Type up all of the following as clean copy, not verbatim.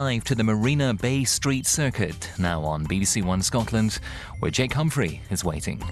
Live to the Marina Bay Street Circuit, now on BBC One Scotland, where Jake Humphrey is waiting.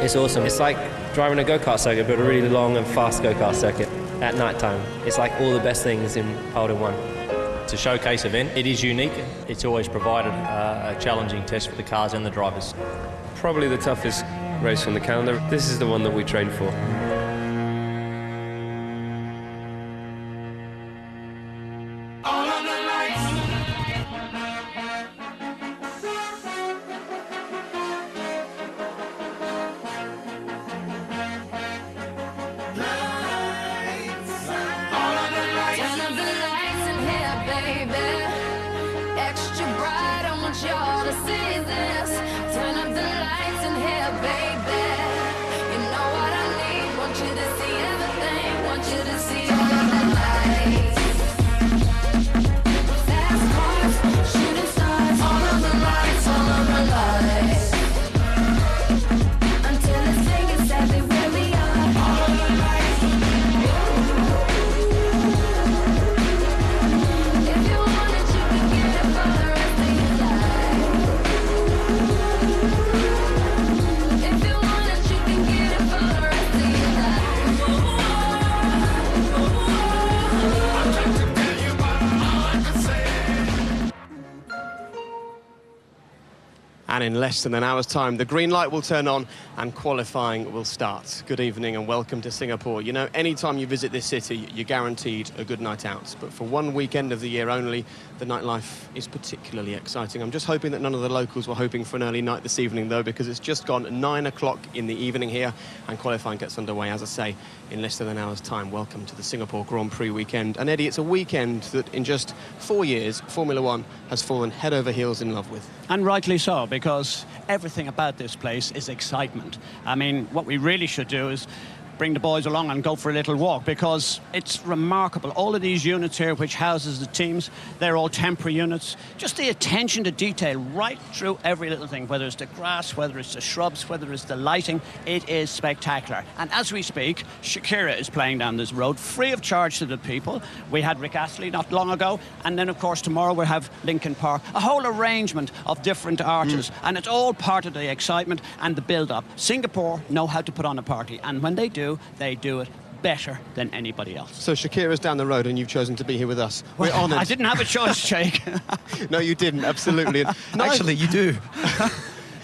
It's awesome. It's like driving a go-kart circuit, but a really long and fast go-kart circuit at night time. It's like all the best things piled in one. It's a showcase event. It is unique. It's always provided a challenging test for the cars and the drivers. Probably the toughest race on the calendar. This is the one that we train for. Y'all to see this. Turn up the lights in here, baby. You know what I need. Want you to see everything. Want you to see all of the lights. Fast cars, shooting stars. All of the lights, all of the lights. Until it's taken sadly where we are. All of the lights. If you want it, you can get it for the rest of your life. And in less than an hour's time, the green light will turn on and qualifying will start. Good evening and welcome to Singapore. You know, anytime you visit this city, you're guaranteed a good night out. But for one weekend of the year only, the nightlife is particularly exciting. I'm just hoping that none of the locals were hoping for an early night this evening, though, because it's just gone 9 o'clock in the evening here, and qualifying gets underway, as I say, in less than an hour's time. Welcome to the Singapore Grand Prix weekend. And Eddie, it's a weekend that in just 4 years, Formula One has fallen head over heels in love with. And rightly so, because everything about this place is excitement. I mean, what we really should do is bring the boys along and go for a little walk, because it's remarkable. All of these units here, which houses the teams, they're all temporary units. Just the attention to detail right through every little thing, whether it's the grass, whether it's the shrubs, whether it's the lighting. It is spectacular. And as we speak, Shakira is playing down this road free of charge to the people. We had Rick Astley not long ago, and then of course tomorrow we'll have Linkin Park, a whole arrangement of different artists, and it's all part of the excitement and the build-up. Singapore know how to put on a party, and when they do it better than anybody else. So Shakira's down the road and you've chosen to be here with us. We're honoured. I didn't have a choice, Jake. No, you didn't, absolutely. No, actually, you do.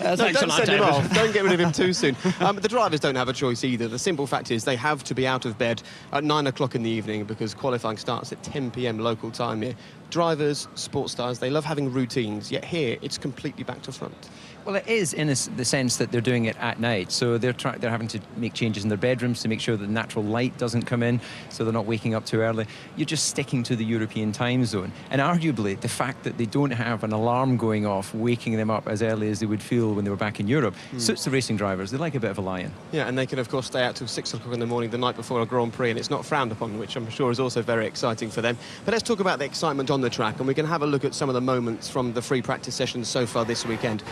No, don't send him off. Don't get rid of him too soon. The drivers don't have a choice either. The simple fact is they have to be out of bed at 9 o'clock in the evening because qualifying starts at 10 p.m. local time here. Drivers, sports stars, they love having routines, yet here it's completely back to front. Well, it is in the sense that they're doing it at night. So they're having to make changes in their bedrooms to make sure that natural light doesn't come in, so they're not waking up too early. You're just sticking to the European time zone. And arguably, the fact that they don't have an alarm going off, waking them up as early as they would feel when they were back in Europe, suits the racing drivers. They like a bit of a lie-in. Yeah, and they can, of course, stay out till 6 o'clock in the morning the night before a Grand Prix, and it's not frowned upon, which I'm sure is also very exciting for them. But let's talk about the excitement on the track, and we can have a look at some of the moments from the free practice sessions so far this weekend.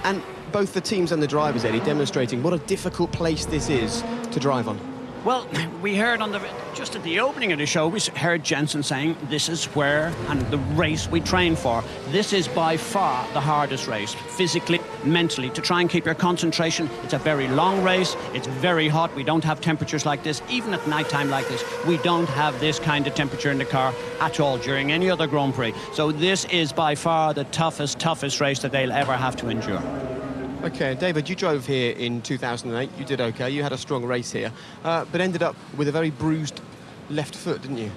And both the teams and the drivers, Eddie, demonstrating what a difficult place this is to drive on. Well, we heard just at the opening of the show, we heard Jensen saying this is where, and the race we train for. This is by far the hardest race, physically, mentally, to try and keep your concentration. It's a very long race. It's very hot. We don't have temperatures like this. Even at night time like this, we don't have this kind of temperature in the car at all during any other Grand Prix. So this is by far the toughest race that they'll ever have to endure. Okay, David, you drove here in 2008. You did okay. You had a strong race here, but ended up with a very bruised left foot, didn't you?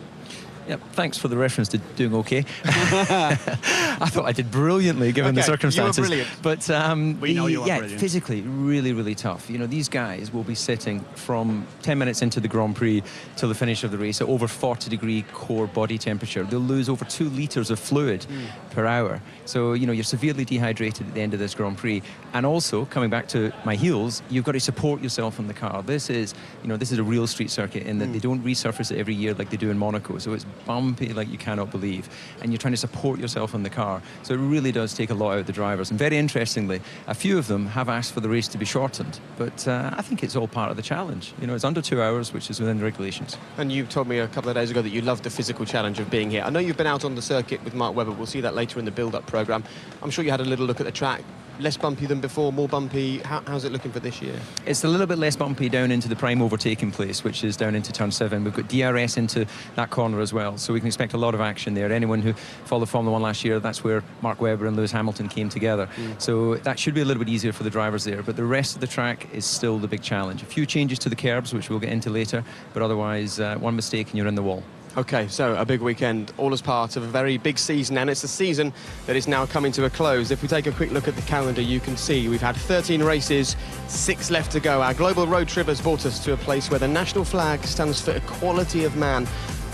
Yeah, thanks for the reference to doing okay. I thought I did brilliantly given the circumstances. You were brilliant. But we know you were brilliant. physically, really, really tough. You know, these guys will be sitting from 10 minutes into the Grand Prix till the finish of the race at over 40-degree core body temperature. They'll lose over 2 litres of fluid per hour. So, you know, you're severely dehydrated at the end of this Grand Prix. And also, coming back to my heels, you've got to support yourself in the car. This is a real street circuit in that they don't resurface it every year like they do in Monaco. So it's bumpy like you cannot believe, and you're trying to support yourself in the car, so it really does take a lot out of the drivers. And very interestingly, a few of them have asked for the race to be shortened, but I think it's all part of the challenge. You know, it's under 2 hours, which is within the regulations. And you told me a couple of days ago that you loved the physical challenge of being here. I know you've been out on the circuit with Mark Webber. We'll see that later in the build-up programme. I'm sure you had a little look at the track. Less bumpy than before, more bumpy. How's it looking for this year? It's a little bit less bumpy down into the prime overtaking place, which is down into turn 7. We've got DRS into that corner as well, so we can expect a lot of action there. Anyone who followed Formula 1 last year, that's where Mark Webber and Lewis Hamilton came together. So that should be a little bit easier for the drivers there, but the rest of the track is still the big challenge. A few changes to the curbs, which we'll get into later, but otherwise one mistake and you're in the wall. Okay, so a big weekend, all as part of a very big season, and it's a season that is now coming to a close. If we take a quick look at the calendar, you can see we've had 13 races, 6 left to go. Our global road trip has brought us to a place where the national flag stands for equality of man.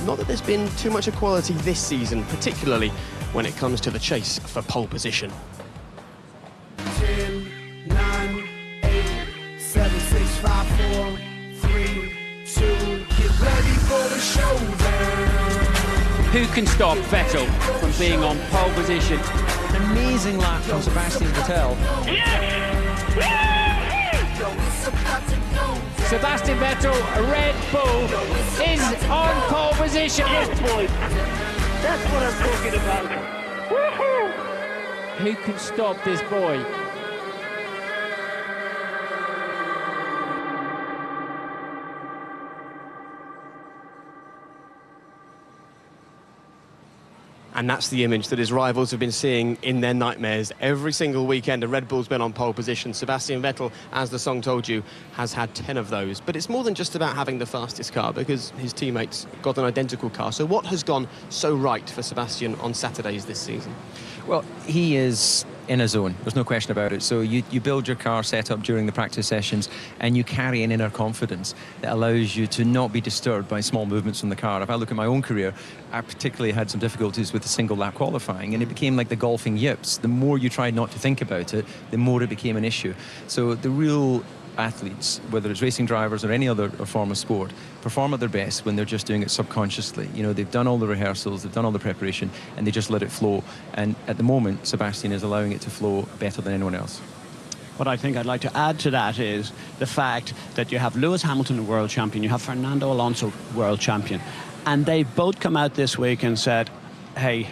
Not that there's been too much equality this season, particularly when it comes to the chase for pole position. 10, 9, 8, 7, 6, 5, 4, 3, 2, get ready for the showdown. Who can stop Vettel from being on pole position? An amazing lap from Sebastian Vettel. Sebastian Vettel, Red Bull, is on pole position. Yes, boys. That's what I'm talking about. Woohoo! Who can stop this boy? And that's the image that his rivals have been seeing in their nightmares. Every single weekend, a Red Bull's been on pole position. Sebastian Vettel, as the song told you, has had 10 of those. But it's more than just about having the fastest car, because his teammates got an identical car. So what has gone so right for Sebastian on Saturdays this season? Well, he is in a zone, there's no question about it. So you build your car setup during the practice sessions, and you carry an inner confidence that allows you to not be disturbed by small movements from the car. If I look at my own career, I particularly had some difficulties with the single lap qualifying, and it became like the golfing yips. The more you tried not to think about it, the more it became an issue. So the real athletes, whether it's racing drivers or any other form of sport, perform at their best when they're just doing it subconsciously. You know, they've done all the rehearsals, they've done all the preparation, and they just let it flow. And at the moment, Sebastian is allowing it to flow better than anyone else. What I think I'd like to add to that is the fact that you have Lewis Hamilton, world champion, you have Fernando Alonso, world champion, and they both come out this week and said, hey,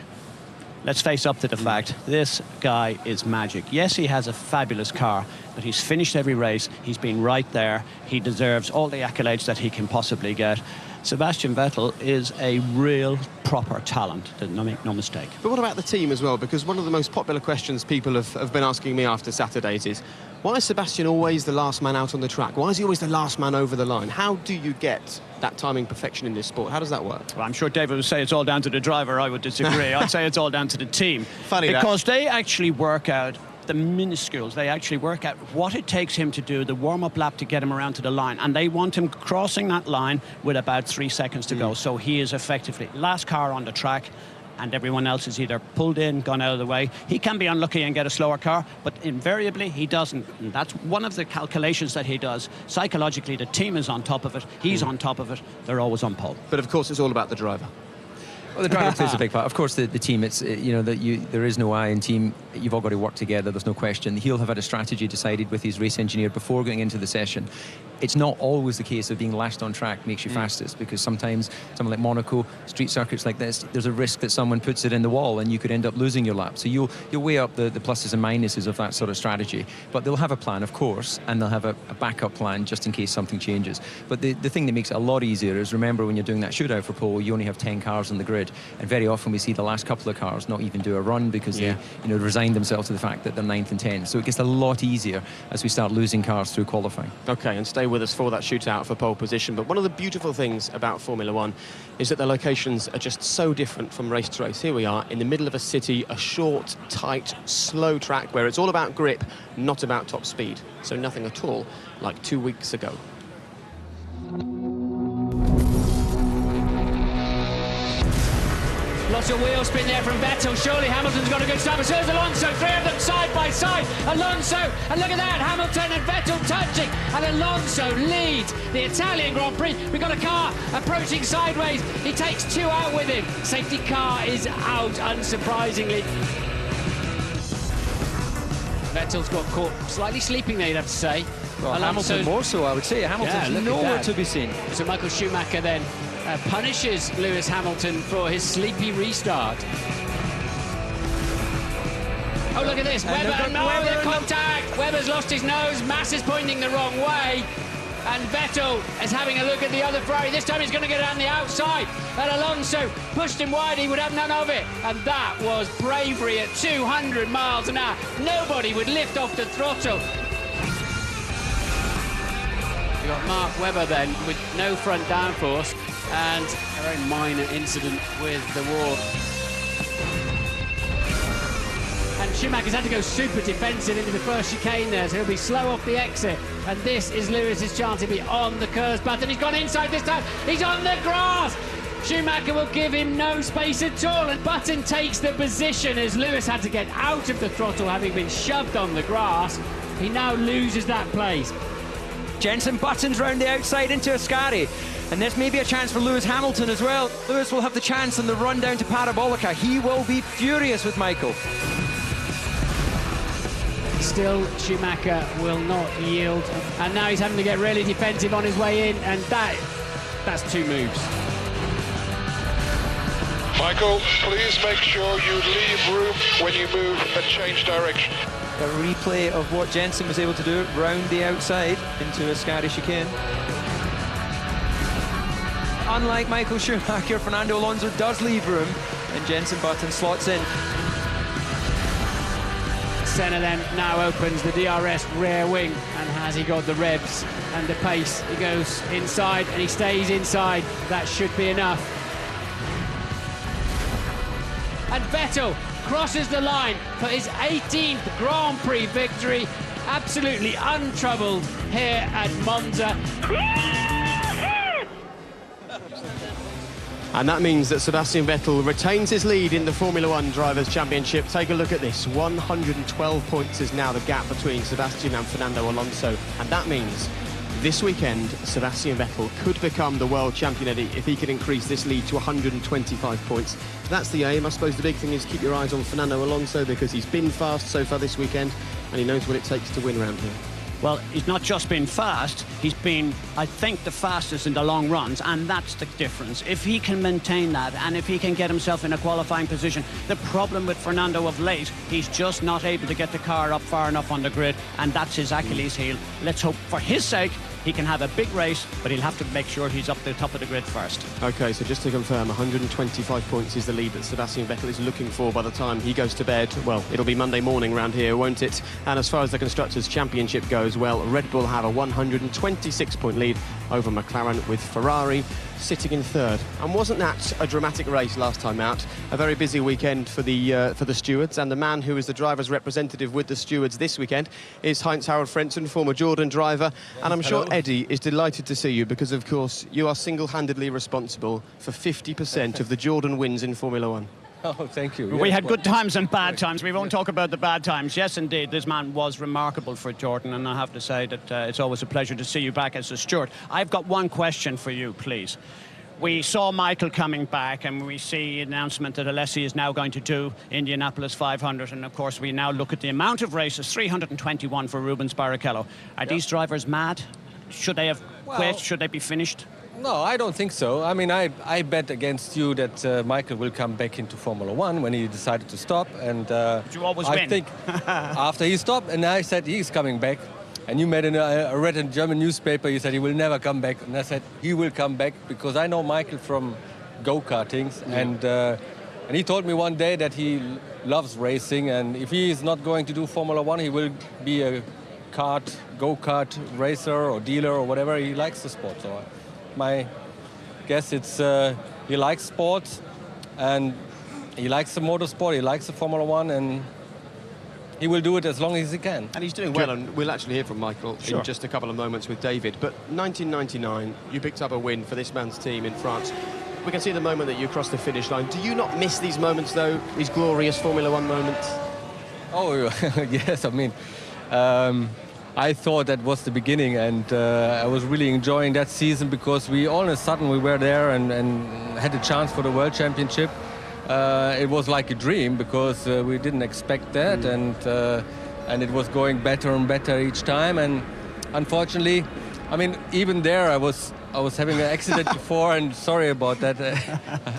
let's face up to the fact, this guy is magic. Yes, he has a fabulous car, but he's finished every race. He's been right there. He deserves all the accolades that he can possibly get. Sebastian Vettel is a real proper talent, make no mistake. But what about the team as well? Because one of the most popular questions people have been asking me after Saturdays is, why is Sebastian always the last man out on the track? Why is he always the last man over the line? How do you get that timing perfection in this sport? How does that work? Well, I'm sure David would say it's all down to the driver. I would disagree. I'd say it's all down to the team. Funny because they actually work out the minuscules. They actually work out what it takes him to do, the warm-up lap to get him around to the line, and they want him crossing that line with about 3 seconds to go. So he is effectively last car on the track, and everyone else is either pulled in, gone out of the way. He can be unlucky and get a slower car, but invariably he doesn't. And that's one of the calculations that he does. Psychologically, the team is on top of it. He's on top of it. They're always on pole. But of course, it's all about the driver. Well, the driver plays a big part. Of course, the team, it's, you know, there is no I in team. You've all got to work together, there's no question. He'll have had a strategy decided with his race engineer before going into the session. it's not always the case of being last on track makes you fastest, because sometimes something like Monaco, street circuits like this, there's a risk that someone puts it in the wall and you could end up losing your lap. So you'll weigh up the pluses and minuses of that sort of strategy. But they'll have a plan, of course, and they'll have a backup plan just in case something changes. But the thing that makes it a lot easier is, remember, when you're doing that shootout for pole, you only have 10 cars on the grid, and very often we see the last couple of cars not even do a run because they resign themselves to the fact that they're 9th and 10th. So it gets a lot easier as we start losing cars through qualifying. Okay, and stay with us for that shootout for pole position. But one of the beautiful things about Formula One is that the locations are just so different from race to race. Here we are in the middle of a city, a short, tight, slow track where it's all about grip, not about top speed. So nothing at all like 2 weeks ago. Lots of wheel spin there from Vettel. Surely Hamilton's got a good start. But so is Alonso. 3 of them side by side. Alonso, and look at that, Hamilton and Vettel touching. And Alonso leads the Italian Grand Prix. We've got a car approaching sideways. He takes 2 out with him. Safety car is out, unsurprisingly. Vettel's got caught slightly sleeping there, you'd have to say. Well, Hamilton more so, I would say. Hamilton's nowhere to be seen. So Michael Schumacher then punishes Lewis Hamilton for his sleepy restart. Oh, look at this. Webber and Webber contact. Webber's lost his nose. Mass is pointing the wrong way. And Vettel is having a look at the other Ferrari. This time he's going to get on the outside. And Alonso pushed him wide. He would have none of it. And that was bravery at 200 miles an hour. Nobody would lift off the throttle. You've got Mark Webber then with no front downforce and a very minor incident with the wall. And Schumacher's had to go super defensive into the first chicane there, so he'll be slow off the exit. And this is Lewis's chance to be on the curves button. He's gone inside this time. He's on the grass. Schumacher will give him no space at all, and Button takes the position as Lewis had to get out of the throttle having been shoved on the grass. He now loses that place. Jenson Button's round the outside into Ascari, and there's maybe a chance for Lewis Hamilton as well. Lewis will have the chance on the run down to Parabolica. He will be furious with Michael. Still, Schumacher will not yield, and now he's having to get really defensive on his way in, and that's 2 moves. Michael, please make sure you leave room when you move and change direction. A replay of what Jenson was able to do round the outside into Ascari chicane. Unlike Michael Schumacher, Fernando Alonso does leave room, and Jenson Button slots in. Senna then now opens the DRS rear wing, and has he got the revs and the pace? He goes inside and he stays inside. That should be enough. And Vettel crosses the line for his 18th Grand Prix victory, absolutely untroubled here at Monza. And that means that Sebastian Vettel retains his lead in the Formula One Drivers' Championship. Take a look at this. 112 points is now the gap between Sebastian and Fernando Alonso. And that means this weekend, Sebastian Vettel could become the world champion, Eddie, if he could increase this lead to 125 points. That's the aim. I suppose the big thing is keep your eyes on Fernando Alonso, because he's been fast so far this weekend and he knows what it takes to win around here. Well, he's not just been fast, he's been, I think, the fastest in the long runs, and that's the difference. If he can maintain that, and if he can get himself in a qualifying position, the problem with Fernando of late, he's just not able to get the car up far enough on the grid, and that's his Achilles heel. Let's hope, for his sake, he can have a big race, but he'll have to make sure he's up the top of the grid first. OK, so just to confirm, 125 points is the lead that Sebastian Vettel is looking for by the time he goes to bed. Well, it'll be Monday morning round here, won't it? And as far as the Constructors' Championship goes, well, Red Bull have a 126-point lead over McLaren, with Ferrari sitting in third. And wasn't that a dramatic race last time out? A very busy weekend for the stewards, and the man who is the driver's representative with the stewards this weekend is Heinz-Harald Frentzen, former Jordan driver. And I'm sure Eddie is delighted to see you, because of course you are single-handedly responsible for 50% of the Jordan wins in Formula One. Oh, thank you. We had good times and bad times. We won't talk about the bad times. Yes, indeed, this man was remarkable for Jordan, and I have to say that it's always a pleasure to see you back as a steward. I've got one question for you, please. We saw Michael coming back, and we see an announcement that Alessi is now going to do Indianapolis 500, and of course we now look at the amount of races, 321 for Rubens Barrichello. Are these drivers mad? Should they have quit? Should they be finished? No, I don't think so. I mean, I bet against you that Michael will come back into Formula One when he decided to stop. And you always I win. think after he stopped, and I said he's coming back. And you made I read in a German newspaper, you said he will never come back. And I said he will come back because I know Michael from go-kartings. Yeah. And he told me one day that he loves racing. And if he is not going to do Formula One, he will be a go-kart racer or dealer or whatever. He likes the sport. So my guess it's he likes sports and he likes the motorsport, he likes the Formula One, and he will do it as long as he can. And he's doing well, and we'll actually hear from Michael in just a couple of moments with David. But 1999, you picked up a win for this man's team in France. We can see the moment that you crossed the finish line. Do you not miss these moments, though, these glorious Formula One moments? Oh, yes, I mean, I thought that was the beginning, and I was really enjoying that season because all of a sudden we were there and had a chance for the World Championship. It was like a dream because we didn't expect that, and it was going better and better each time. And unfortunately, I mean, even there I was having an accident before, and sorry about that.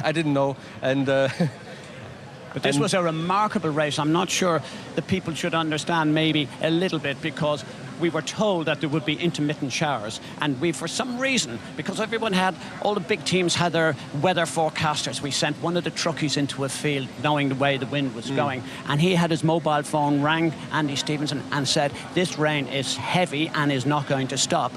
I didn't know. And but this was a remarkable race. I'm not sure the people should understand maybe a little bit, because we were told that there would be intermittent showers, and we, for some reason, because all the big teams had their weather forecasters, we sent one of the truckies into a field knowing the way the wind was going, and he had his mobile phone, rang Andy Stevenson and said, this rain is heavy and is not going to stop.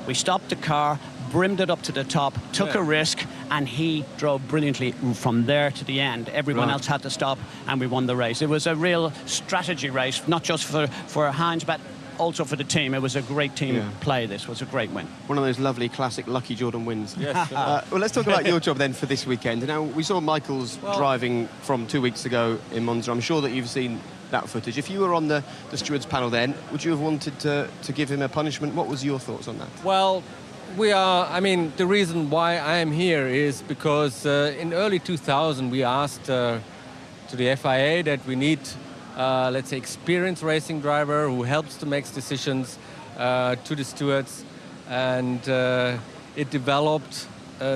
We stopped the car, brimmed it up to the top, took a risk, and he drove brilliantly from there to the end. Everyone else had to stop, and we won the race. It was a real strategy race, not just for Heinz, but also for the team. It was a great team play. This was a great win. One of those lovely classic Lucky Jordan wins. Yes. Well, let's talk about your job then for this weekend. Now, we saw Michael's driving from 2 weeks ago in Monza. I'm sure that you've seen that footage. If you were on the stewards panel then, would you have wanted to give him a punishment? What was your thoughts on that? Well, the reason why I am here is because in early 2000 we asked to the FIA that we need, let's say, experienced racing driver who helps to make decisions to the stewards. And it developed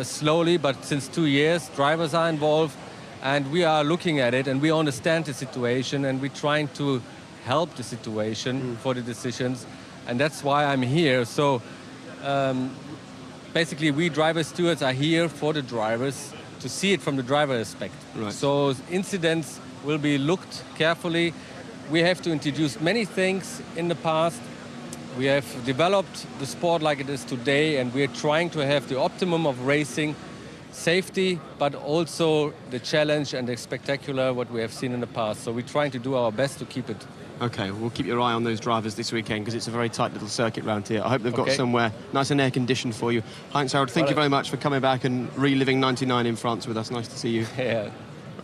slowly, but since 2 years, drivers are involved. And we are looking at it, and we understand the situation, and we're trying to help the situation for the decisions. And that's why I'm here. So basically, we driver stewards are here for the drivers to see it from the driver aspect. Right. So incidents will be looked carefully. We have to introduce many things in the past. We have developed the sport like it is today, and we are trying to have the optimum of racing, safety, but also the challenge and the spectacular what we have seen in the past. So we're trying to do our best to keep it. Okay, we'll keep your eye on those drivers this weekend because it's a very tight little circuit round here. I hope they've got somewhere nice and air-conditioned for you. Heinz Harald, thank you very much for coming back and reliving 99 in France with us. Nice to see you. Yeah.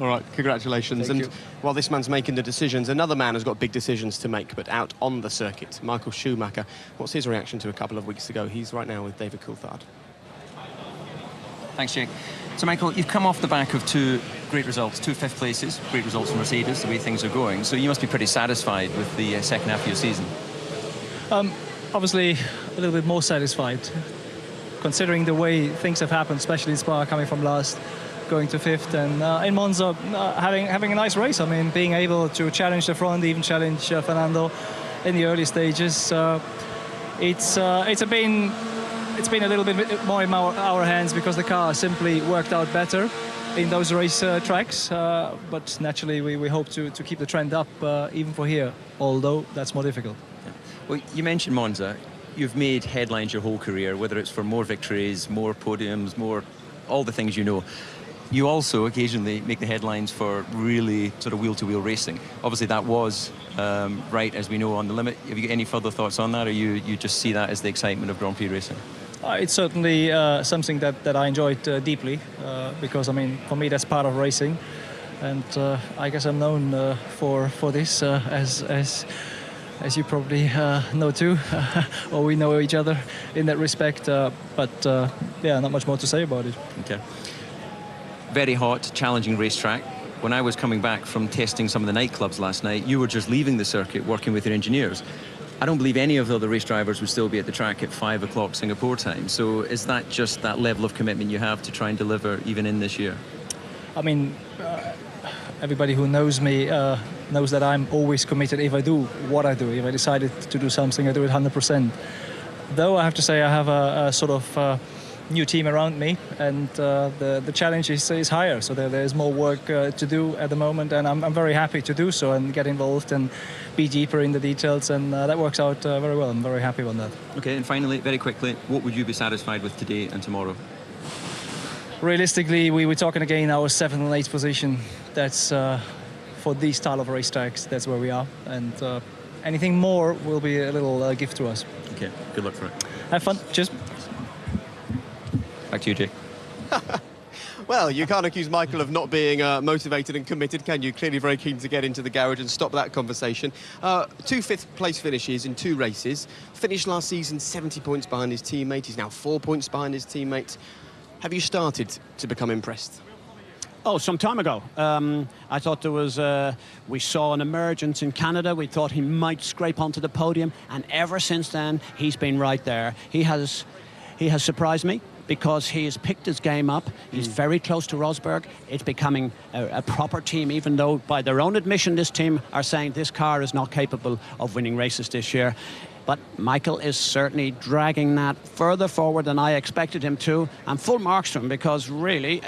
All right, congratulations. Thank you. While this man's making the decisions, another man has got big decisions to make, but out on the circuit, Michael Schumacher. What's his reaction to a couple of weeks ago? He's right now with David Coulthard. Thanks, Jake. So, Michael, you've come off the back of two great results, 2 fifth places, great results for Mercedes, the way things are going. So you must be pretty satisfied with the second half of your season. Obviously, a little bit more satisfied, considering the way things have happened, especially in Spa, coming from last, going to 5th, and in Monza, having a nice race. I mean, being able to challenge the front, even challenge Fernando in the early stages. It's been a little bit more in our hands because the car simply worked out better in those race tracks. But naturally, we hope to keep the trend up even for here, although that's more difficult. Yeah. Well, you mentioned Monza. You've made headlines your whole career, whether it's for more victories, more podiums, more all the things you know. You also occasionally make the headlines for really sort of wheel-to-wheel racing. Obviously, that was right, as we know, on the limit. Have you got any further thoughts on that, or you just see that as the excitement of Grand Prix racing? It's certainly something that I enjoyed deeply because, I mean, for me, that's part of racing. And I guess I'm known for this, as you probably know too, or we know each other in that respect. But not much more to say about it. Okay. Very hot, challenging racetrack. When I was coming back from testing some of the nightclubs last night, you were just leaving the circuit working with your engineers. I don't believe any of the other race drivers would still be at the track at 5 o'clock Singapore time. So is that just that level of commitment you have to try and deliver even in this year? I mean, everybody who knows me knows that I'm always committed. If I do what I do, if I decided to do something, I do it 100%. Though I have to say I have a sort of new team around me, and the challenge is higher. So there's more work to do at the moment, and I'm very happy to do so and get involved and be deeper in the details, and that works out very well. I'm very happy on that. Okay, and finally, very quickly, what would you be satisfied with today and tomorrow? Realistically, we were talking again our 7th and 8th position. That's for these style of racetracks, that's where we are, and anything more will be a little gift to us. Okay, good luck for it. Have fun. Cheers. Back to you, Jake. Well, you can't accuse Michael of not being motivated and committed, can you? Clearly very keen to get into the garage and stop that conversation. 2 fifth-place finishes in 2 races. Finished last season 70 points behind his teammate. He's now 4 points behind his teammate. Have you started to become impressed? Oh, some time ago. I thought there was... we saw an emergence in Canada. We thought he might scrape onto the podium. And ever since then, he's been right there. He has surprised me, because he has picked his game up. He's very close to Rosberg. It's becoming a proper team, even though by their own admission this team are saying this car is not capable of winning races this year. But Michael is certainly dragging that further forward than I expected him to. And full marks to him, because really,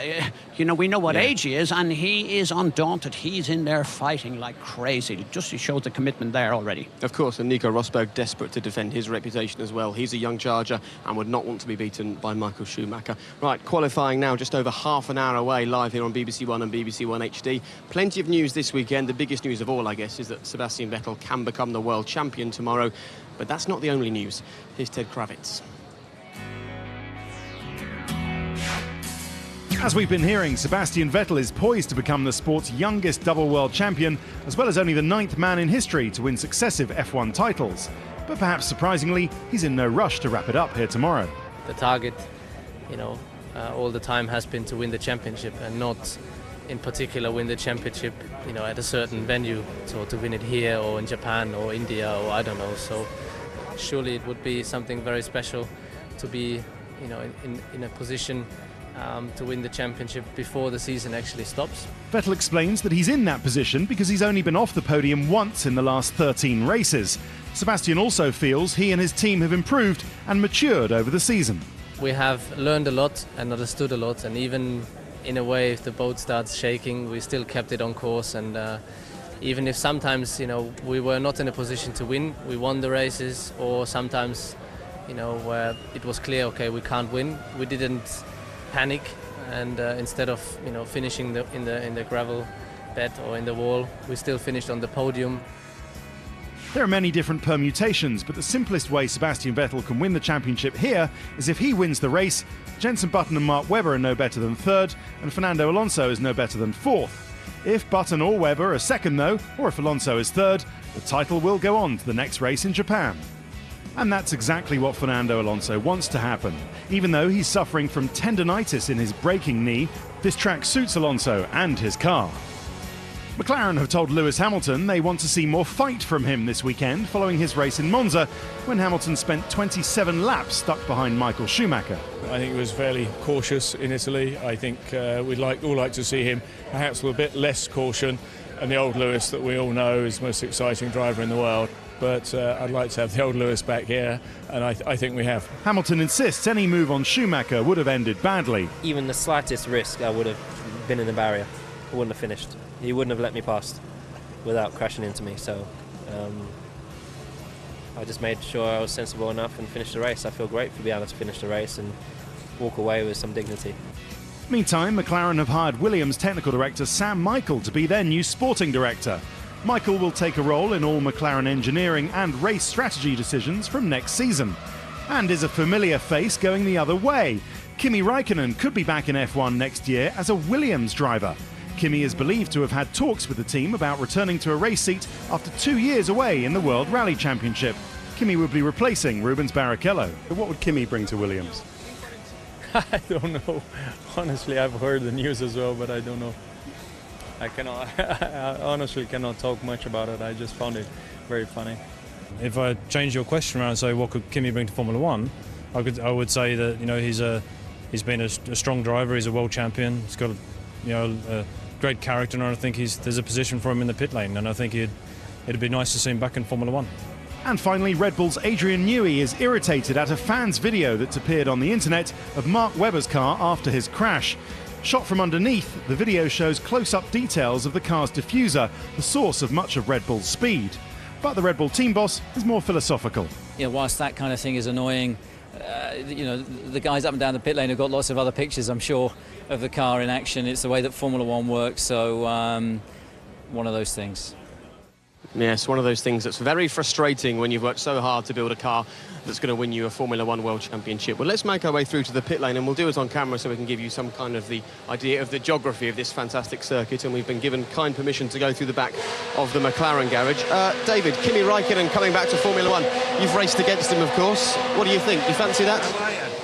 you know, we know what age he is, and he is undaunted. He's in there fighting like crazy. Just to show the commitment there already. Of course, and Nico Rosberg desperate to defend his reputation as well. He's a young charger and would not want to be beaten by Michael Schumacher. Right, qualifying now just over half an hour away, live here on BBC One and BBC One HD. Plenty of news this weekend. The biggest news of all, I guess, is that Sebastian Vettel can become the world champion tomorrow. But that's not the only news. Here's Ted Kravitz. As we've been hearing, Sebastian Vettel is poised to become the sport's youngest double world champion, as well as only the 9th man in history to win successive F1 titles. But perhaps surprisingly, he's in no rush to wrap it up here tomorrow. The target, you know, all the time has been to win the championship, and not in particular win the championship, you know, at a certain venue. So to win it here or in Japan or India or I don't know. So surely it would be something very special to be, you know, in a position to win the championship before the season actually stops. Vettel explains that he's in that position because he's only been off the podium once in the last 13 races. Sebastian also feels he and his team have improved and matured over the season. We have learned a lot and understood a lot, and even in a way, if the boat starts shaking, we still kept it on course. And even if sometimes, you know, we were not in a position to win, we won the races, or sometimes, you know, where it was clear, okay, we can't win, we didn't panic, and instead of, you know, finishing in the gravel bed or in the wall, we still finished on the podium. There are many different permutations, but the simplest way Sebastian Vettel can win the championship here is if he wins the race. Jenson Button and Mark Webber are no better than 3rd, and Fernando Alonso is no better than 4th. If Button or Webber are 2nd though, or if Alonso is 3rd, the title will go on to the next race in Japan. And that's exactly what Fernando Alonso wants to happen. Even though he's suffering from tendonitis in his braking knee, this track suits Alonso and his car. McLaren have told Lewis Hamilton they want to see more fight from him this weekend following his race in Monza, when Hamilton spent 27 laps stuck behind Michael Schumacher. I think he was fairly cautious in Italy. I think we'd all like to see him perhaps with a bit less caution, and the old Lewis that we all know is the most exciting driver in the world. But I'd like to have the old Lewis back here, and I think we have. Hamilton insists any move on Schumacher would have ended badly. Even the slightest risk, I would have been in the barrier. I wouldn't have finished. He wouldn't have let me past without crashing into me. So I just made sure I was sensible enough and finished the race. I feel great for being able to finish the race and walk away with some dignity. Meantime, McLaren have hired Williams technical director Sam Michael to be their new sporting director. Michael will take a role in all McLaren engineering and race strategy decisions from next season, and is a familiar face going the other way. Kimi Räikkönen could be back in F1 next year as a Williams driver. Kimi is believed to have had talks with the team about returning to a race seat after 2 years away in the World Rally Championship. Kimi would be replacing Rubens Barrichello. What would Kimi bring to Williams? I don't know. Honestly, I've heard the news as well, but I don't know. I honestly cannot talk much about it. I just found it very funny. If I change your question around and say what could Kimi bring to Formula One, I would say that he's been a strong driver. He's a world champion. He's got a great character, and I think there's a position for him in the pit lane. And I think it'd be nice to see him back in Formula One. And finally, Red Bull's Adrian Newey is irritated at a fan's video that's appeared on the internet of Mark Webber's car after his crash. Shot from underneath, the video shows close-up details of the car's diffuser, the source of much of Red Bull's speed. But the Red Bull team boss is more philosophical. Whilst that kind of thing is annoying, the guys up and down the pit lane have got lots of other pictures, I'm sure, of the car in action. It's the way that Formula One works, so one of those things. Yes, one of those things that's very frustrating when you've worked so hard to build a car that's going to win you a Formula One World Championship. Well, let's make our way through to the pit lane, and we'll do it on camera so we can give you some kind of the idea of the geography of this fantastic circuit, and we've been given kind permission to go through the back of the McLaren garage. David, Kimi Räikkönen coming back to Formula One. You've raced against him, of course. What do you think? Do you fancy that?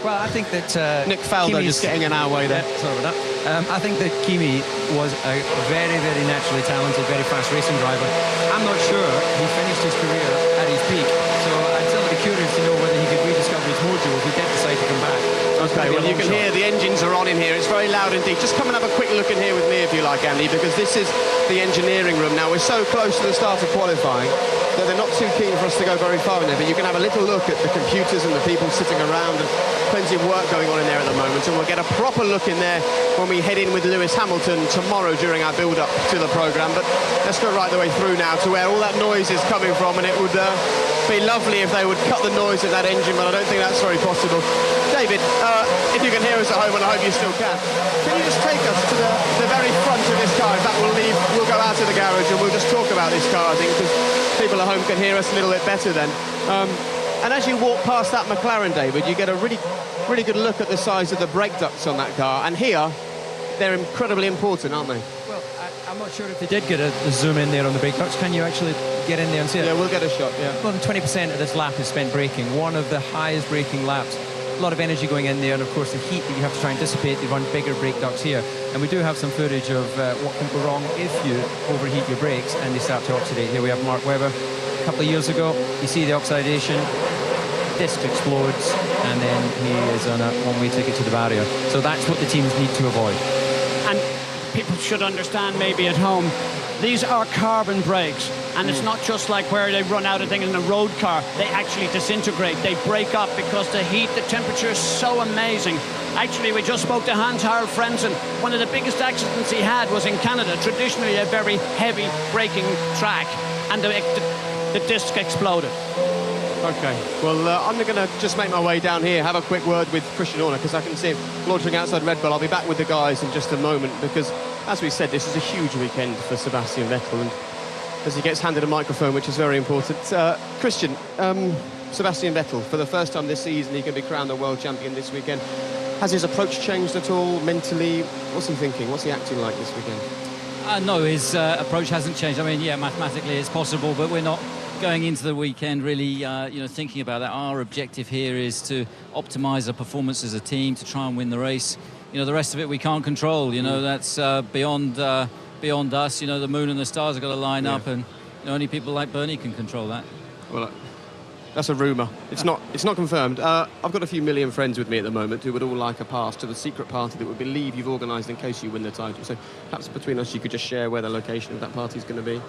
Well, I think that Nick Faldo just getting in our way there. Yeah, sorry about that. I think that Kimi was a very, very naturally talented, very fast racing driver. I'm not sure he finished his career at his peak, so I'd still be curious to know whether he could rediscover his mojo if he did decide to come back. Okay, well, you can hear the engines are on in here. It's very loud indeed. Just come and have a quick look in here with me, if you like, Andy, because this is the engineering room. Now, we're so close to the start of qualifying that they're not too keen for us to go very far in there, but you can have a little look at the computers and the people sitting around, and plenty of work going on in there at the moment, and we'll get a proper look in there when we head in with Lewis Hamilton tomorrow during our build-up to the programme. But let's go right the way through now to where all that noise is coming from, and it would be lovely if they would cut the noise of that engine, but I don't think that's very possible. David, if you can hear us at home, and I hope you still can you just take us to the very front of this car? In fact, we'll go out to the garage and we'll just talk about this car, I think, because people at home can hear us a little bit better then. And as you walk past that McLaren, David, you get a really good look at the size of the brake ducts on that car, and here they're incredibly important, aren't they? Well, I'm not sure if they did get a zoom in there on the brake ducts. Can you actually get in there and see it? Yeah, we'll get a shot, yeah. More than 20% of this lap is spent braking, one of the highest braking laps. A lot of energy going in there, and of course the heat that you have to try and dissipate, they run bigger brake ducts here. And we do have some footage of what can go wrong if you overheat your brakes and they start to oxidate. Here we have Mark Webber a couple of years ago. You see the oxidation, disc explodes, and then he is on a one-way ticket to the barrier. So that's what the teams need to avoid. And people should understand maybe at home, these are carbon brakes, and it's not just like where they run out of things in a road car. They actually disintegrate, they break up because the heat, the temperature is so amazing. Actually, we just spoke to Hans-Harald Frentzen. One of the biggest accidents he had was in Canada, traditionally a very heavy braking track, and the disc exploded. Okay, well, I'm going to just make my way down here, have a quick word with Christian Horner, because I can see him launching outside Red Bull. I'll be back with the guys in just a moment, because, as we said, this is a huge weekend for Sebastian Vettel, and as he gets handed a microphone, which is very important. Christian, Sebastian Vettel, for the first time this season, he can be crowned the world champion this weekend. Has his approach changed at all, mentally? What's he thinking? What's he acting like this weekend? No, his approach hasn't changed. I mean, yeah, mathematically it's possible, but we're not going into the weekend really thinking about that. Our objective here is to optimize our performance as a team, to try and win the race. The rest of it we can't control. That's beyond us. The moon and the stars have got to line up, and only people like Bernie can control that. Well, that's a rumour. It's not confirmed. I've got a few million friends with me at the moment who would all like a pass to the secret party that we believe you've organised in case you win the title. So perhaps between us you could just share where the location of that party is going to be.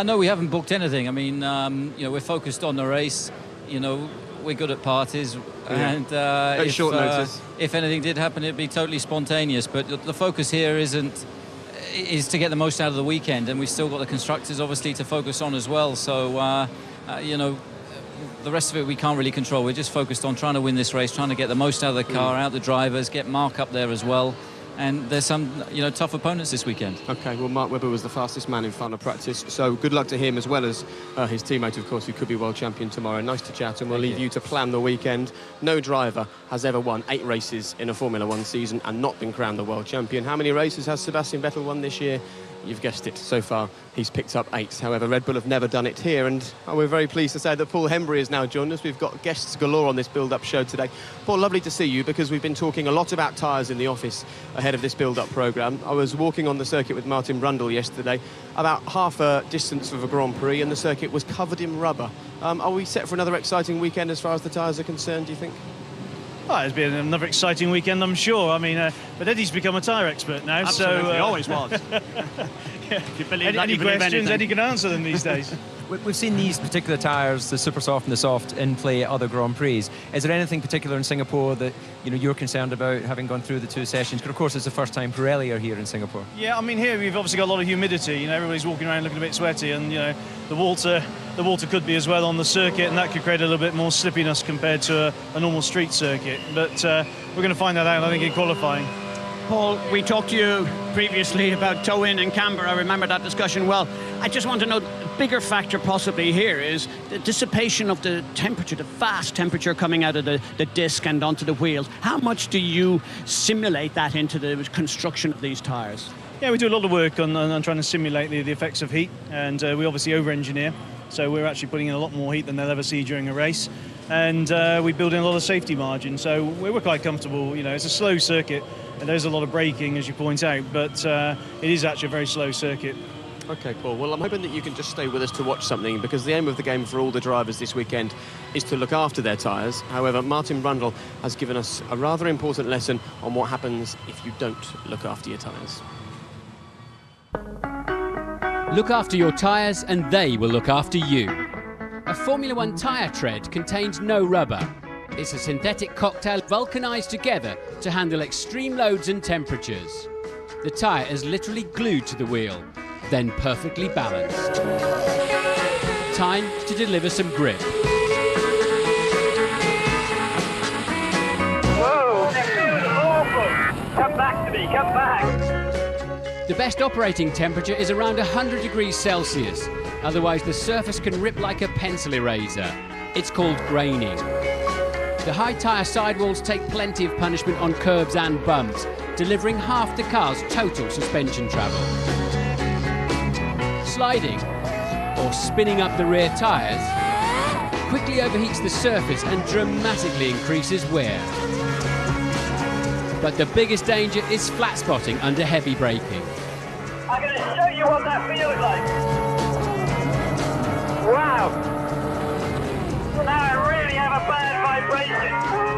No, we haven't booked anything. I mean, we're focused on the race. We're good at parties, and very short notice. If anything did happen, it'd be totally spontaneous. But the focus here is to get the most out of the weekend, and we've still got the constructors, obviously, to focus on as well. So, the rest of it we can't really control. We're just focused on trying to win this race, trying to get the most out of the car, out the drivers, get Mark up there as well. And there's some, tough opponents this weekend. Okay, well, Mark Webber was the fastest man in final practice, so good luck to him as well as his teammate, of course, who could be world champion tomorrow. Nice to chat, and we'll leave you to plan the weekend. No driver has ever won 8 races in a Formula One season and not been crowned the world champion. How many races has Sebastian Vettel won this year? You've guessed it, so far he's picked up 8. However, Red Bull have never done it here, and we're very pleased to say that Paul Hembry has now joined us. We've got guests galore on this build-up show today. Paul, lovely to see you, because we've been talking a lot about tyres in the office ahead of this build-up programme. I was walking on the circuit with Martin Brundle yesterday, about half a distance of a Grand Prix, and the circuit was covered in rubber. Are we set for another exciting weekend as far as the tyres are concerned, do you think? Well, it's been another exciting weekend, I'm sure. I mean, but Eddie's become a tyre expert now. Absolutely, so he always was. Yeah. Any questions, Eddie can answer them these days. We've seen these particular tyres, the super soft and the soft, in play at other Grand Prix. Is there anything particular in Singapore that you're concerned about, having gone through the 2 sessions? Because of course it's the first time Pirelli are here in Singapore. Yeah, I mean, here we've obviously got a lot of humidity. Everybody's walking around looking a bit sweaty, and the water could be as well on the circuit, and that could create a little bit more slippiness compared to a normal street circuit. But we're going to find that out, I think, in qualifying. Paul, we talked to you previously about toe-in and camber. I remember that discussion well. I just want to know, the bigger factor possibly here is the dissipation of the temperature, the fast temperature coming out of the disc and onto the wheels. How much do you simulate that into the construction of these tyres? Yeah, we do a lot of work on trying to simulate the effects of heat, and we obviously over-engineer. So we're actually putting in a lot more heat than they'll ever see during a race. And we build in a lot of safety margin. So we're quite comfortable. It's a slow circuit, and there's a lot of braking, as you point out, but it is actually a very slow circuit. OK, Paul. Well, I'm hoping that you can just stay with us to watch something, because the aim of the game for all the drivers this weekend is to look after their tyres. However, Martin Brundle has given us a rather important lesson on what happens if you don't look after your tyres. Look after your tyres and they will look after you. A Formula One tyre tread contains no rubber. It's a synthetic cocktail vulcanised together to handle extreme loads and temperatures. The tyre is literally glued to the wheel, then perfectly balanced. Time to deliver some grip. Whoa, this feels awful! Come back to me, come back! The best operating temperature is around 100 degrees Celsius, otherwise the surface can rip like a pencil eraser. It's called graining. The high tyre sidewalls take plenty of punishment on curbs and bumps, delivering half the car's total suspension travel. Sliding, or spinning up the rear tyres, quickly overheats the surface and dramatically increases wear. But the biggest danger is flat spotting under heavy braking. I'm going to show you what that feels like. Wow! Now I really have a bad vibration.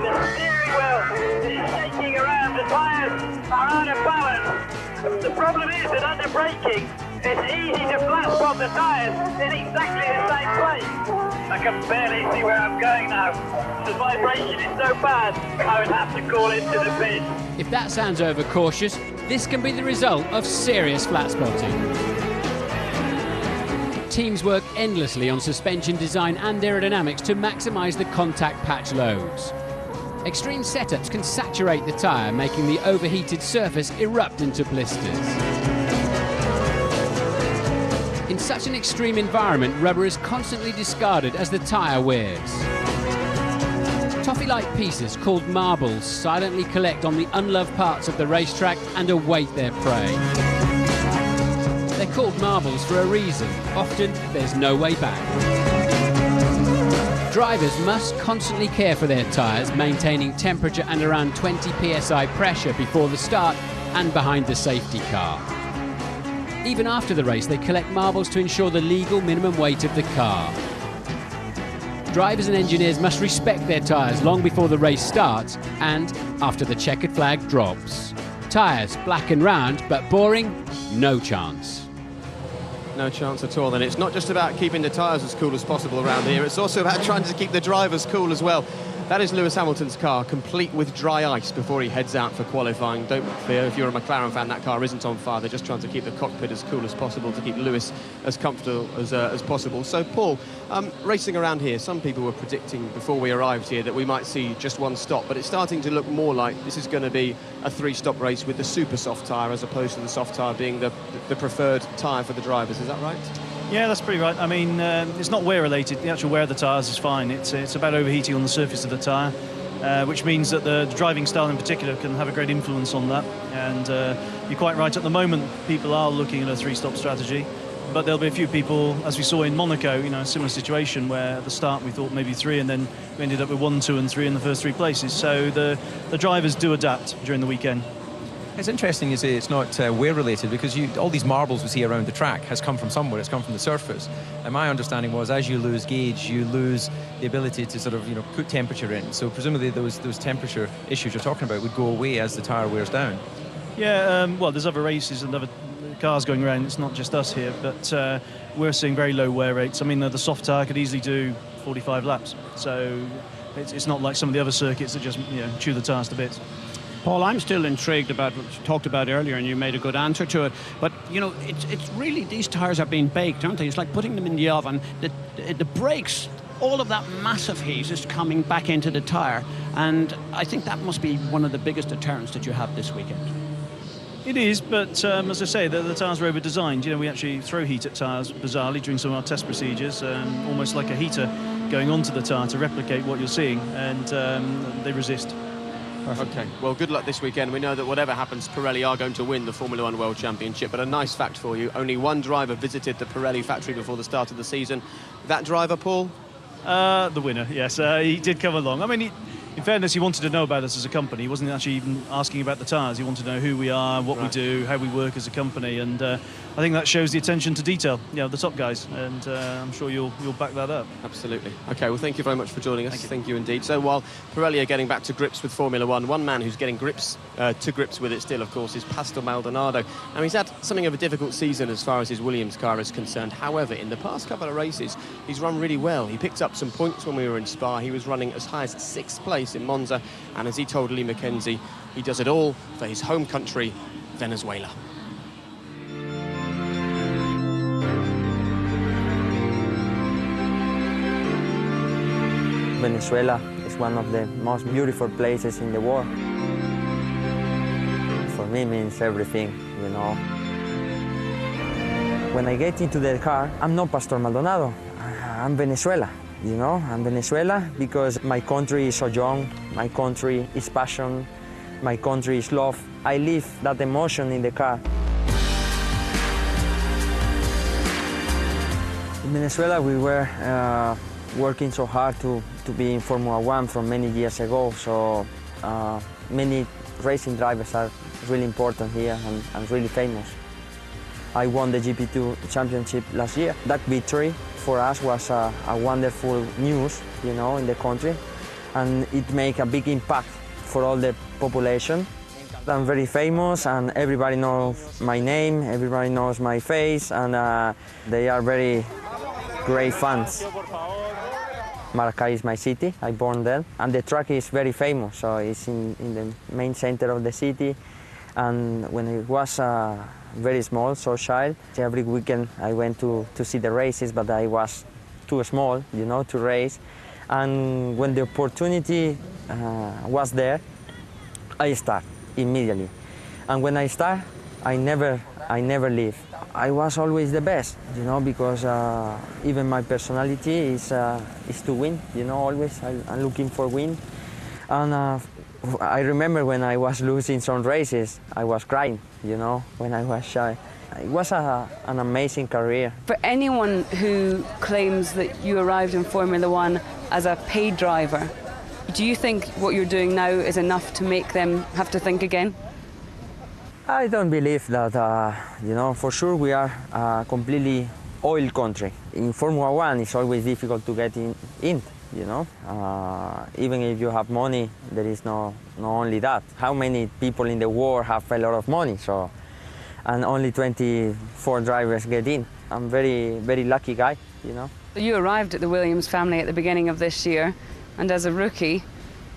The steering wheel is shaking around. The tyres are out of balance. The problem is that under braking, it's easy to flat spot the tyres in exactly the same place. I can barely see where I'm going now. The vibration is so bad, I would have to call into the pit. If that sounds overcautious, this can be the result of serious flat spotting. Teams work endlessly on suspension design and aerodynamics to maximise the contact patch loads. Extreme setups can saturate the tyre, making the overheated surface erupt into blisters. In such an extreme environment, rubber is constantly discarded as the tyre wears. Toffee-like pieces called marbles silently collect on the unloved parts of the racetrack and await their prey. They're called marbles for a reason. Often, there's no way back. Drivers must constantly care for their tyres, maintaining temperature and around 20 psi pressure before the start and behind the safety car. Even after the race, they collect marbles to ensure the legal minimum weight of the car. Drivers and engineers must respect their tyres long before the race starts and after the checkered flag drops. Tyres, black and round, but boring? No chance. No chance at all. And it's not just about keeping the tyres as cool as possible around here, it's also about trying to keep the drivers cool as well. That is Lewis Hamilton's car, complete with dry ice before he heads out for qualifying. Don't fear, if you're a McLaren fan, that car isn't on fire. They're just trying to keep the cockpit as cool as possible to keep Lewis as comfortable as possible. So, Paul, racing around here, some people were predicting before we arrived here that we might see just one stop, but it's starting to look more like this is going to be a 3-stop race with the super soft tyre as opposed to the soft tyre being the preferred tyre for the drivers. Is that right? Yeah, that's pretty right. I mean, it's not wear related. The actual wear of the tyres is fine. It's about overheating on the surface of the tyre. which means that the driving style in particular can have a great influence on that. And you're quite right, at the moment people are looking at a three-stop strategy, but there'll be a few people, as we saw in Monaco, a similar situation where at the start we thought maybe 3, and then we ended up with 1, 2 and 3 in the first 3 places. So the drivers do adapt during the weekend. It's interesting you say it's not wear related, because all these marbles we see around the track has come from somewhere. It's come from the surface. And my understanding was, as you lose gauge, you lose the ability to sort of put temperature in. So presumably those temperature issues you're talking about would go away as the tyre wears down. Yeah, well, there's other races and other cars going around. It's not just us here, but we're seeing very low wear rates. I mean, the soft tyre could easily do 45 laps. So it's not like some of the other circuits that just chew the tyres to bits. Paul, I'm still intrigued about what you talked about earlier, and you made a good answer to it. But, it's really, these tyres are being baked, aren't they? It's like putting them in the oven. The brakes, all of that massive heat is coming back into the tyre. And I think that must be one of the biggest deterrents that you have this weekend. It is, but as I say, the tyres are over-designed. We actually throw heat at tyres, bizarrely, during some of our test procedures, almost like a heater going onto the tyre to replicate what you're seeing, and they resist. Perfect. Okay, well, good luck this weekend. We know that whatever happens, Pirelli are going to win the Formula One World Championship, but a nice fact for you, only one driver visited the Pirelli factory before the start of the season. That driver, Paul? The winner, yes. He did come along. I mean, in fairness, he wanted to know about us as a company. He wasn't actually even asking about the tyres. He wanted to know who we are, what we do, how we work as a company, and I think that shows the attention to detail, the top guys, and I'm sure you'll back that up. Absolutely. Okay, well, thank you very much for joining us. Thank you indeed. So while Pirelli are getting back to grips with Formula One, one man who's getting to grips with it still, of course, is Pastor Maldonado. Now, he's had something of a difficult season as far as his Williams car is concerned. However, in the past couple of races, he's run really well. He picked up some points when we were in Spa. He was running as high as 6th place in Monza, and as he told Lee McKenzie, he does it all for his home country, Venezuela. Venezuela is one of the most beautiful places in the world. For me, it means everything, When I get into the car, I'm not Pastor Maldonado. I'm Venezuela, I'm Venezuela because my country is so young, my country is passion, my country is love. I live that emotion in the car. In Venezuela, we were working so hard to be in Formula One from many years ago, so many racing drivers are really important here and really famous. I won the GP2 championship last year. That victory for us was a wonderful news, in the country, and it made a big impact for all the population. I'm very famous, and everybody knows my name, everybody knows my face, and they are very great fans. Maracay is my city. I born there, and the track is very famous. So it's in the main center of the city. And when I was very small, so child, every weekend I went to see the races, but I was too small, to race. And when the opportunity was there, I start immediately. And when I start, I never leave. I was always the best, because even my personality is to win, always I'm looking for win. And I remember when I was losing some races, I was crying, when I was shy. It was an amazing career. For anyone who claims that you arrived in Formula One as a paid driver, do you think what you're doing now is enough to make them have to think again? I don't believe that, for sure we are a completely oil country. In Formula One, it's always difficult to get in. Even if you have money, there is not only that. How many people in the world have a lot of money? And only 24 drivers get in. I'm very, very lucky guy, You arrived at the Williams family at the beginning of this year, and as a rookie,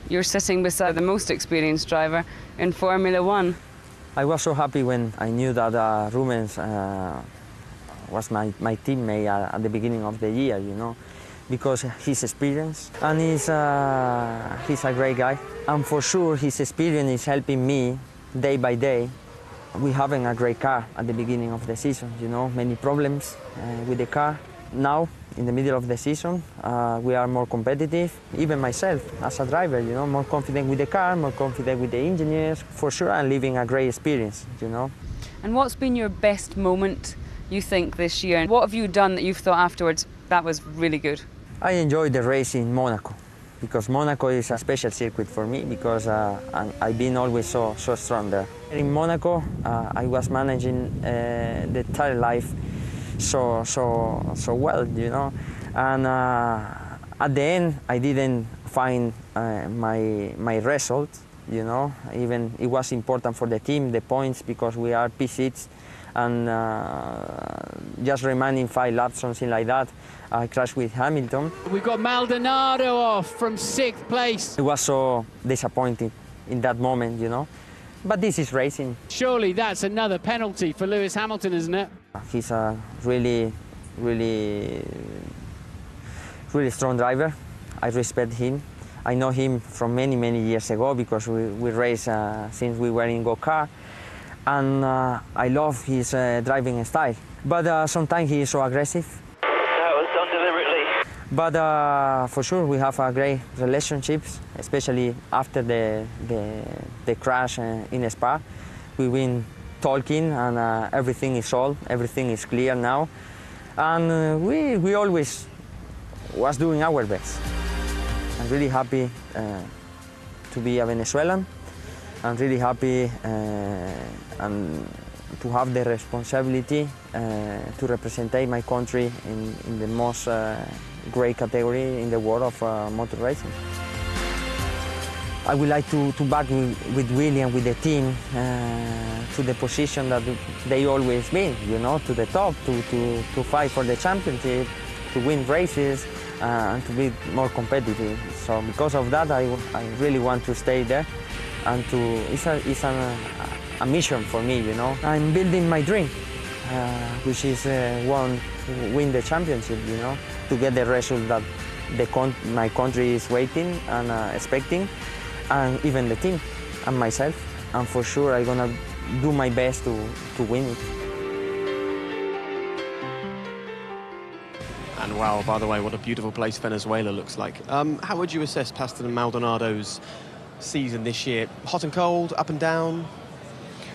you're sitting beside the most experienced driver in Formula One. I was so happy when I knew that Rubens was my teammate at the beginning of the year, because his experience, and he's a great guy. And for sure, his experience is helping me day by day. We having a great car at the beginning of the season, many problems with the car. Now in the middle of the season. We are more competitive. Even myself, as a driver, you know, more confident with the car, more confident with the engineers. For sure, I'm living a great experience, you know. And what's been your best moment, you think, this year? And what have you done that you've thought afterwards, that was really good? I enjoyed the race in Monaco, because Monaco is a special circuit for me, because I've been always so strong there. In Monaco, I was managing the tire life so well, you know, and at the end I didn't find my result, you know. Even it was important for the team, the points, because we are P6, and just remaining 5 laps, something like that, I crashed with Hamilton. We've got Maldonado off from 6th place. It was so disappointing in that moment, you know, but this is racing. Surely that's another penalty for Lewis Hamilton, isn't it? He's a really strong driver. I respect him. I know him from many years ago, because we raced since we were in go-kart, and I love his driving style. But sometimes he is so aggressive. That was done deliberately. But for sure we have a great relationships, especially after the crash in Spa. We've been talking, and everything is solved, everything is clear now, and we always was doing our best. I'm really happy to be a Venezuelan. I'm really happy and to have the responsibility to represent my country in the most great category in the world of motor racing. I would like to back with William, with the team, to the position that they always been, you know, to the top, to fight for the championship, to win races, and to be more competitive. So because of that, I really want to stay there, and it's a mission for me, you know. I'm building my dream, which is win the championship, you know, to get the result that my country is waiting and expecting, and even the team and myself. And for sure, I'm gonna do my best to win it. And wow, by the way, what a beautiful place Venezuela looks like. How would you assess Pastor Maldonado's season this year? Hot and cold, up and down?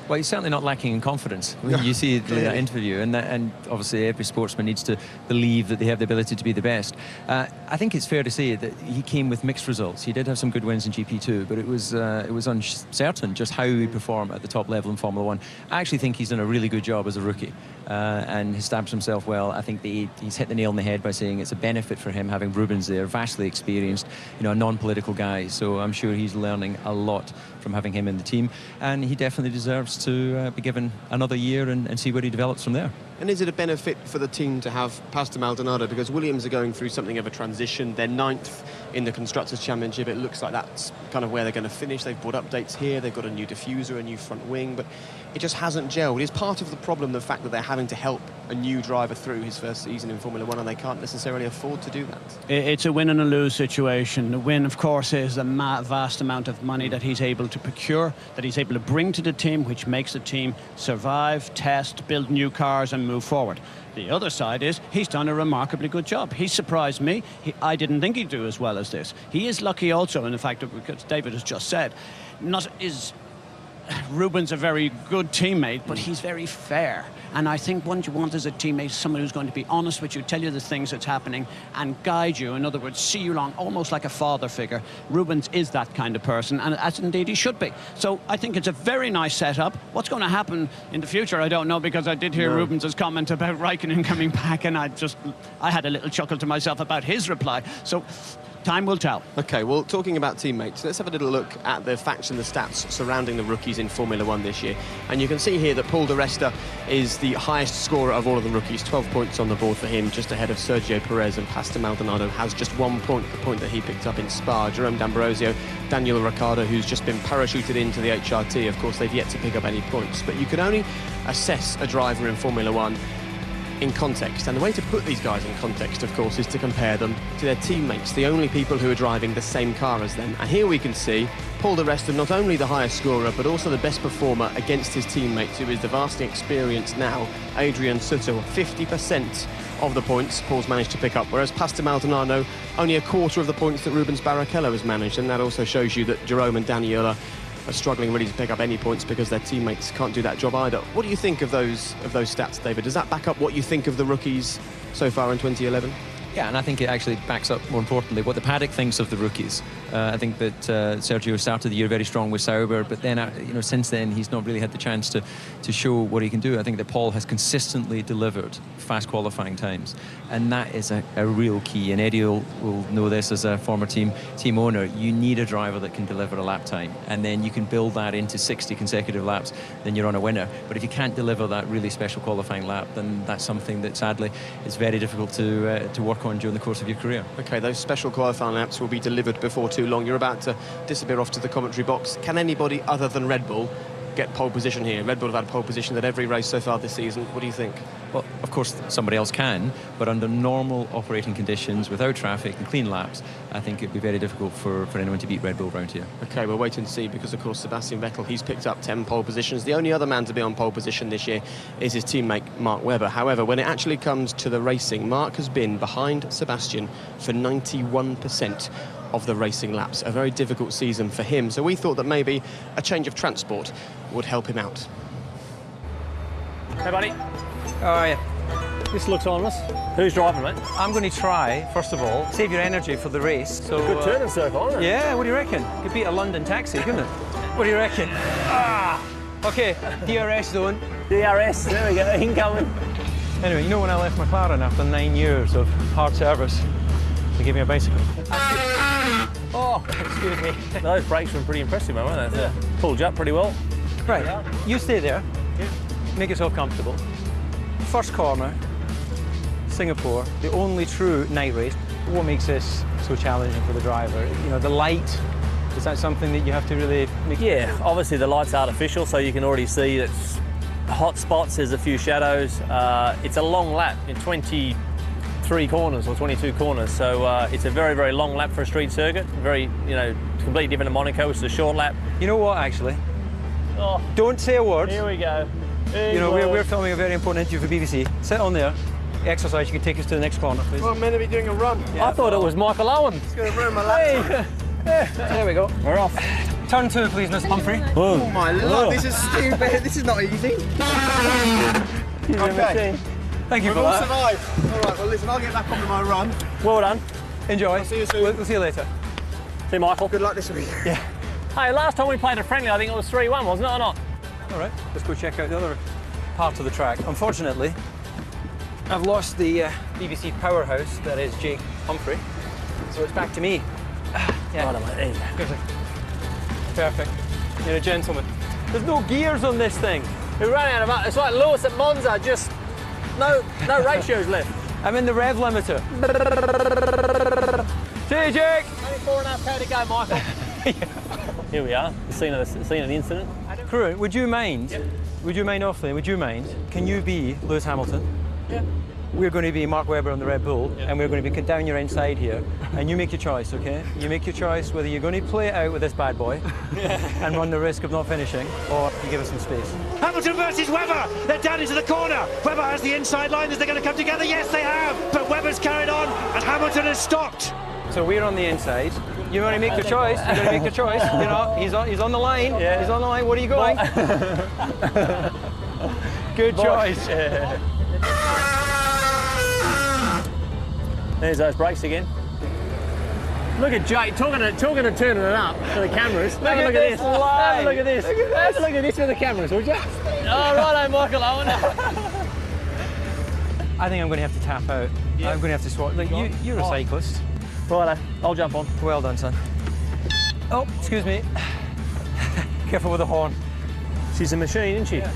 Well, he's certainly not lacking in confidence. You see the interview, and obviously every sportsman needs to believe that they have the ability to be the best. I think it's fair to say that he came with mixed results. He did have some good wins in GP2, but it was uncertain just how he would perform at the top level in Formula One. I actually think he's done a really good job as a rookie, and he established himself well. I think he's hit the nail on the head by saying it's a benefit for him having Rubens there, vastly experienced, you know, a non-political guy. So I'm sure he's learning a lot from having him in the team, and he definitely deserves to be given another year and see where he develops from there. And is it a benefit for the team to have Pastor Maldonado, because Williams are going through something of a transition? They're 9th in the Constructors' Championship. It looks like that's kind of where they're going to finish. They've brought updates here. They've got a new diffuser, a new front wing, but it just hasn't gelled. Is part of the problem the fact that they're having to help a new driver through his first season in Formula One, and they can't necessarily afford to do that? It's a win and a lose situation. The win, of course, is the vast amount of money that he's able to procure, that he's able to bring to the team, which makes the team survive, test, build new cars and move forward. The other side is he's done a remarkably good job. He surprised me. I didn't think he'd do as well as this. He is lucky also in the fact that, because David has just said, Rubens a very good teammate, but he's very fair. And I think what you want as a teammate is someone who's going to be honest with you, tell you the things that's happening, and guide you. In other words, see you along, almost like a father figure. Rubens is that kind of person, and as indeed he should be. So I think it's a very nice setup. What's going to happen in the future, I don't know, because I did hear Rubens' comment about Raikkonen coming back, and I had a little chuckle to myself about his reply. So time will tell. OK, well, talking about teammates, let's have a little look at the facts and the stats surrounding the rookies in Formula One this year. And you can see here that Paul Di Resta is the highest scorer of all of the rookies, 12 points on the board for him, just ahead of Sergio Perez, and Pastor Maldonado has just 1 point, the point that he picked up in Spa. Jerome D'Ambrosio, Daniel Ricciardo, who's just been parachuted into the HRT, of course, they've yet to pick up any points. But you can only assess a driver in Formula One in context. And the way to put these guys in context, of course, is to compare them to their teammates, the only people who are driving the same car as them. And here we can see Paul di Resta, not only the highest scorer, but also the best performer against his teammates, who is the vastly experienced now Adrian Sutter. 50% of the points Paul's managed to pick up, whereas Pastor Maldonado only a quarter of the points that Rubens Barrichello has managed. And that also shows you that Jerome and Daniela are struggling really to pick up any points because their teammates can't do that job either. What do you think of those stats, David? Does that back up what you think of the rookies so far in 2011? Yeah, and I think it actually backs up, more importantly, what the paddock thinks of the rookies. I think that Sergio started the year very strong with Sauber, but then, since then, he's not really had the chance to show what he can do. I think that Paul has consistently delivered fast qualifying times, and that is a real key. And Eddie will know this as a former team owner. You need a driver that can deliver a lap time, and then you can build that into 60 consecutive laps, then you're on a winner. But if you can't deliver that really special qualifying lap, then that's something that sadly is very difficult to work on during the course of your career. Okay, those special qualifying laps will be delivered before too long. You're about to disappear off to the commentary box. Can anybody other than Red Bull get pole position here? Red Bull have had pole position at every race so far this season. What do you think? Well, of course, somebody else can, but under normal operating conditions, without traffic and clean laps, I think it'd be very difficult for anyone to beat Red Bull around here. Okay, we'll wait and see, because, of course, Sebastian Vettel, he's picked up 10 pole positions. The only other man to be on pole position this year is his teammate, Mark Webber. However, when it actually comes to the racing, Mark has been behind Sebastian for 91% of the racing laps. A very difficult season for him, so we thought that maybe a change of transport would help him out. Hey, buddy. How are you? This looks harmless. Who's driving, mate? I'm going to try, first of all, save your energy for the race. So, good turning circle, isn't it? Yeah, what do you reckon? Could beat a London taxi, couldn't it? What do you reckon? Okay, DRS zone. DRS, there we go, incoming. Anyway, you know when I left McLaren after 9 years of hard service, they gave me a bicycle. Oh, excuse me. Those brakes were pretty impressive, man, weren't they? Yeah. Pulled you up pretty well. Right, you stay there. Yeah. Make yourself comfortable. First corner, Singapore, the only true night race. What makes this so challenging for the driver? You know, the light, is that something that you have to really make? Yeah, obviously the light's artificial, so you can already see it's hot spots, there's a few shadows. It's a long lap in 23 corners or 22 corners, so it's a very, very long lap for a street circuit. Very, completely different to Monaco, which is a short lap. You know what, actually? Oh, don't say a word. Here we go. We're filming a very important interview for BBC. Sit on there. Exercise, you can take us to the next corner, please. Well, I'm meant to be doing a run. Yeah, I thought it was Michael Owen. It's going to ruin my lap. There we go. We're off. Turn 2, please, Miss Humphrey. Whoa. Oh my lord, this is stupid. This is not easy. Okay. Thank you for We've all that. survived. All right, well, listen, I'll get back on with my run. Well done. Enjoy. I'll see you soon. We'll see you later. See you, Michael. Good luck this week. Yeah. Hey, last time we played a friendly, I think it was 3-1, wasn't it, or not? All right, let's go check out the other part of the track. Unfortunately, I've lost the BBC powerhouse that is Jake Humphrey, so it's back to me. Yeah. Oh, there you go. Perfect. You're a gentleman. There's no gears on this thing. We ran out of... It's like Lewis at Monza, just no ratios left. I'm in the rev limiter. See you, Jake. Only 4.5k to go, Michael. Here we are, the scene of the incident. Crew, would you mind, Offley, would you mind, can you be Lewis Hamilton? Yeah. We're going to be Mark Webber on the Red Bull, and we're going to be down your inside here, and you make your choice, okay? You make your choice whether you're going to play it out with this bad boy and run the risk of not finishing, or you give us some space. Hamilton versus Webber. They're down into the corner. Webber has the inside line. Is they going to come together? Yes, they have. But Webber's carried on, and Hamilton has stopped. So we're on the inside. You want to make your choice. You're going to make your choice. You know, he's on the line. Yeah. He's on the line. What are you going? Good choice. Yeah. There's those brakes again. Look at Jake talking to turning it up for the cameras. Have a look at this. Have a look at this. Have a look at this for the cameras, would you? Oh, righto, Michael Owen. I think I'm going to have to tap out. Yeah. I'm going to have to swap. Look, you're a cyclist. Righto, I'll jump on. Well done, son. Oh, excuse me. Careful with the horn. She's a machine, isn't she? Yeah.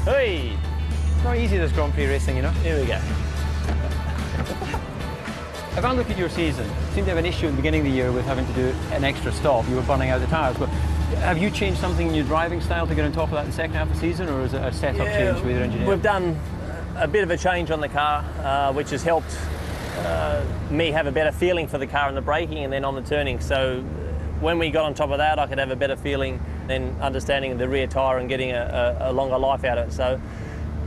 Hey! It's not easy, this Grand Prix racing, you know. Here we go. If I look at your season, you seem to have an issue at the beginning of the year with having to do an extra stop. You were burning out the tyres, but have you changed something in your driving style to get on top of that in the second half of the season, or is it a setup change with your engineer? We've done a bit of a change on the car, which has helped me have a better feeling for the car and the braking and then on the turning. So when we got on top of that, I could have a better feeling than understanding the rear tyre and getting a longer life out of it. So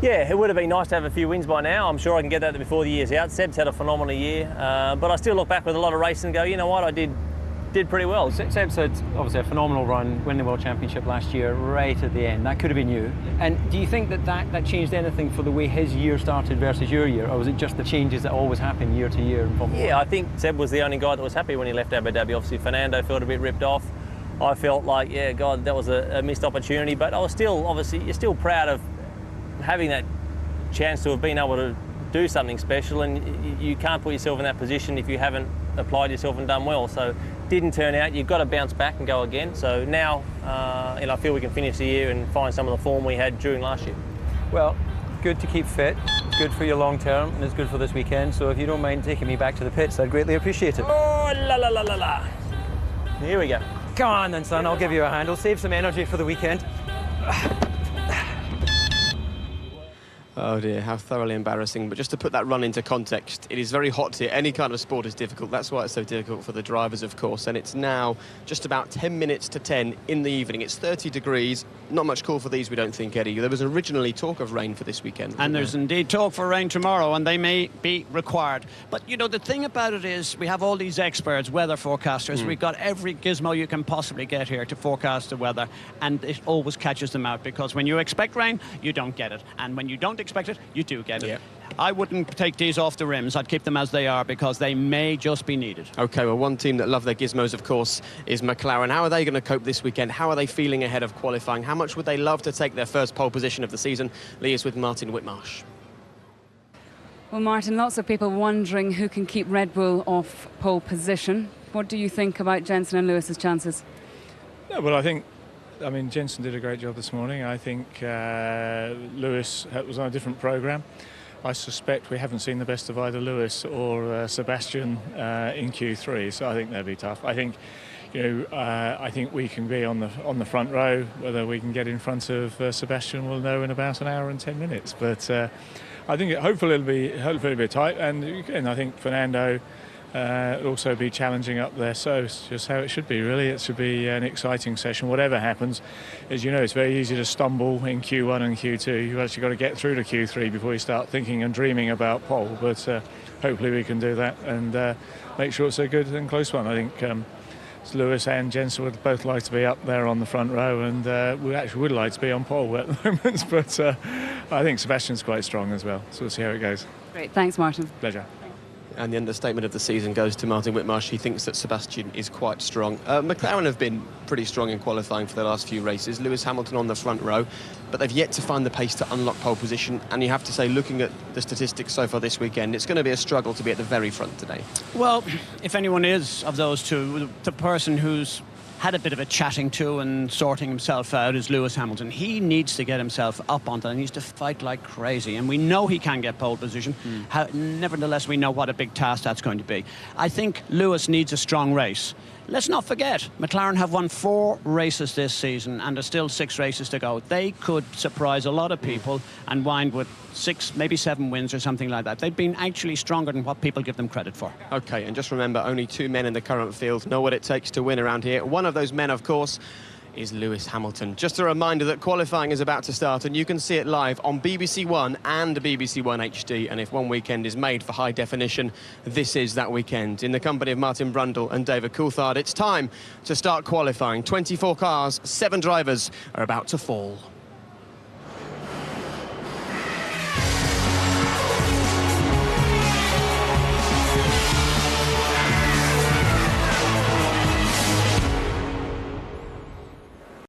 yeah, it would have been nice to have a few wins by now. I'm sure I can get that before the year's out. Seb's had a phenomenal year, but I still look back with a lot of racing and go, you know what, I did pretty well. Seb's had obviously a phenomenal run, winning the World Championship last year right at the end. That could have been you. And do you think that changed anything for the way his year started versus your year, or was it just the changes that always happen year to year in Formula 1? Yeah, I think Seb was the only guy that was happy when he left Abu Dhabi. Obviously, Fernando felt a bit ripped off. I felt like, yeah, God, that was a missed opportunity, but I was still, obviously, you're still proud of having that chance to have been able to do something special, and you can't put yourself in that position if you haven't applied yourself and done well. So didn't turn out. You've got to bounce back and go again. So now, I feel we can finish the year and find some of the form we had during last year. Well, good to keep fit. It's good for you long term, and it's good for this weekend. So if you don't mind taking me back to the pits, I'd greatly appreciate it. Oh, la la la la la. Here we go. Come on then, son. I'll give you a hand. I'll save some energy for the weekend. Oh dear, how thoroughly embarrassing. But just to put that run into context, it is very hot here. Any kind of sport is difficult. That's why it's so difficult for the drivers, of course. And it's now just about 10 minutes to 10 in the evening. It's 30 degrees. Not much call for these, we don't think, Eddie. There was originally talk of rain for this weekend. And there's indeed talk for rain tomorrow, and they may be required. But, you know, the thing about it is we have all these experts, weather forecasters. We've got every gizmo you can possibly get here to forecast the weather, and it always catches them out, because when you expect rain, you don't get it. And when you don't expect it, you do get it. Yeah. I wouldn't take these off the rims. I'd keep them as they are, because they may just be needed. OK, well, one team that love their gizmos, of course, is McLaren. How are they going to cope this weekend? How are they feeling ahead of qualifying? How much would they love to take their first pole position of the season? Lee is with Martin Whitmarsh. Well, Martin, lots of people wondering who can keep Red Bull off pole position. What do you think about Jenson and Lewis's chances? No, well, I mean, Jenson did a great job this morning. I think Lewis was on a different programme. I suspect we haven't seen the best of either Lewis or Sebastian in Q3, so I think they'll be tough. I think, I think we can be on the front row. Whether we can get in front of Sebastian, we'll know in about an hour and 10 minutes. But I think hopefully it'll be tight. And again, I think Fernando will also be challenging up there, so it's just how it should be, really. It should be an exciting session. Whatever happens, as you know, it's very easy to stumble in Q1 and Q2. You've actually got to get through to Q3 before you start thinking and dreaming about pole, but hopefully we can do that and make sure it's a good and close one. I think Lewis and Jenson would both like to be up there on the front row, and we actually would like to be on pole at the moment, but I think Sebastian's quite strong as well, so we'll see how it goes. Great, thanks, Martin. Pleasure. And the understatement of the season goes to Martin Whitmarsh. He thinks that Sebastian is quite strong. McLaren have been pretty strong in qualifying for the last few races. Lewis Hamilton on the front row, but they've yet to find the pace to unlock pole position. And you have to say, looking at the statistics so far this weekend, it's going to be a struggle to be at the very front today. Well, if anyone is of those two, the person who's had a bit of a chatting to and sorting himself out is Lewis Hamilton. He needs to get himself up onto that. He needs to fight like crazy, and we know he can get pole position. Nevertheless, we know what a big task that's going to be. I think Lewis needs a strong race. Let's not forget, McLaren have won 4 races this season, and there's still 6 races to go. They could surprise a lot of people and wind with 6, maybe 7 wins or something like that. They've been actually stronger than what people give them credit for. OK, and just remember, only 2 men in the current field know what it takes to win around here. One of those men, of course, is Lewis Hamilton. Just a reminder that qualifying is about to start, and you can see it live on BBC One and BBC One HD. And if one weekend is made for high definition, this is that weekend. In the company of Martin Brundle and David Coulthard, it's time to start qualifying. 24 cars, 7 drivers are about to fall.